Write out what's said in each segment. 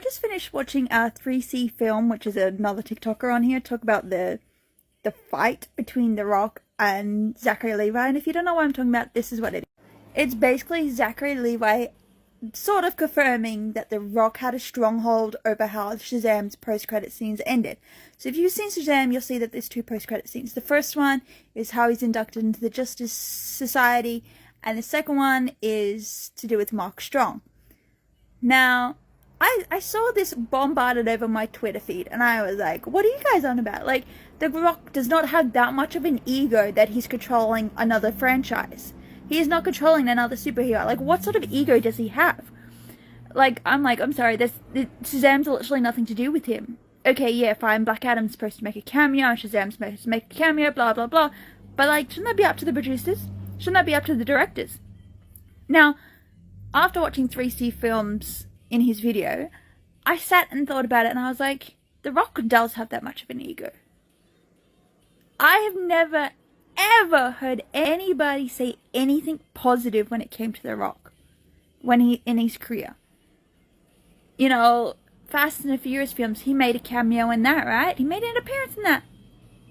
just finished watching a 3C film, which is another TikToker on here, talk about the fight between The Rock and Zachary Levi. And if you don't know what I'm talking about, this is what it is. It's basically Zachary Levi sort of confirming that The Rock had a stronghold over how Shazam's post-credit scenes ended. So if you've seen Shazam, you'll see that there's two post-credit scenes. The first one is how he's inducted into the Justice Society, and the second one is to do with Mark Strong. Now, I saw this bombarded over my Twitter feed, and I was like, what are you guys on about? Like, The Rock does not have that much of an ego that he's controlling another franchise. He is not controlling another superhero. Like, what sort of ego does he have? I'm sorry, Shazam's literally nothing to do with him. Okay, yeah, fine, Black Adam's supposed to make a cameo, Shazam's supposed to make a cameo, blah, blah, blah. But, like, shouldn't that be up to the producers? Shouldn't that be up to the directors? Now, after watching 3C films in his video, I sat and thought about it, and I was like, The Rock does have that much of an ego. I have never, ever heard anybody say anything positive when it came to The Rock in his career. You know, Fast and the Furious films, he made a cameo in that, right? He made an appearance in that.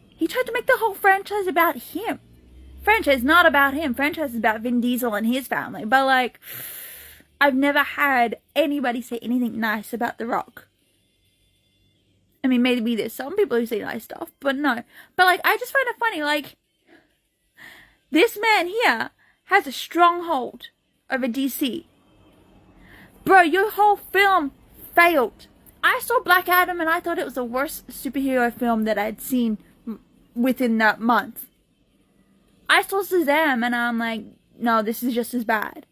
He tried to make the whole franchise about him. Franchise not about him. Franchise is about Vin Diesel and his family. But, like, I've never had anybody say anything nice about The Rock. I mean, maybe there's some people who say nice stuff, but no. But, like, I just find it funny, like, this man here has a stronghold over DC. Bro, your whole film failed. I saw Black Adam and I thought it was the worst superhero film that I'd seen within that month. I saw Shazam and I'm like, no, this is just as bad.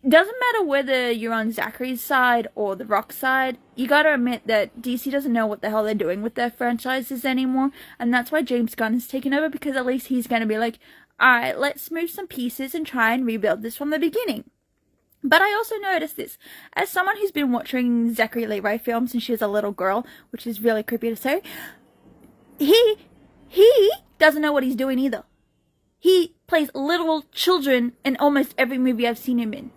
Doesn't matter whether you're on Zachary's side or The Rock's side, you gotta admit that DC doesn't know what the hell they're doing with their franchises anymore, and that's why James Gunn has taken over, because at least he's gonna be like, alright, let's move some pieces and try and rebuild this from the beginning. But I also noticed this, as someone who's been watching Zachary Levi films since she was a little girl, which is really creepy to say, he doesn't know what he's doing either. He plays little children in almost every movie I've seen him in.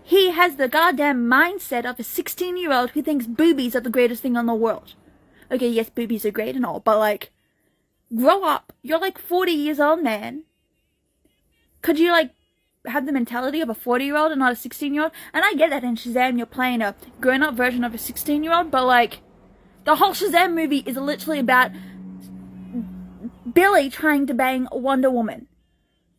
He has the goddamn mindset of a 16-year-old who thinks boobies are the greatest thing on the world. Okay, yes, boobies are great and all, but, like, grow up. You're, like, 40 years old, man. Could you, like, have the mentality of a 40-year-old and not a 16-year-old? And I get that in Shazam you're playing a grown-up version of a 16-year-old, but, like, the whole Shazam movie is literally about Billy trying to bang Wonder Woman.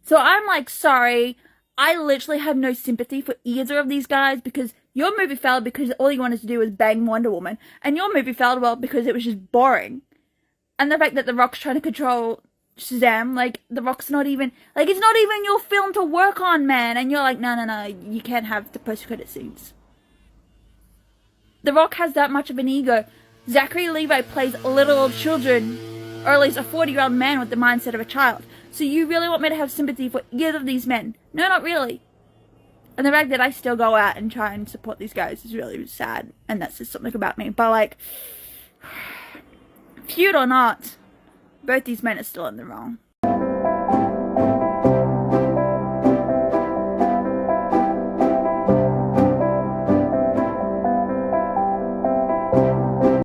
So I'm like, sorry, I literally have no sympathy for either of these guys, because your movie failed because all you wanted to do was bang Wonder Woman, and your movie failed, well, because it was just boring. And the fact that The Rock's trying to control Shazam, like, The Rock's not even, like, it's not even your film to work on, man, and you're like, no, you can't have the post-credit scenes. The Rock has that much of an ego. Zachary Levi plays little children, or at least a 40-year-old man with the mindset of a child. So you really want me to have sympathy for either of these men? No, not really. And the fact that I still go out and try and support these guys is really sad. And that says something about me. But, like, feud or not, both these men are still in the wrong.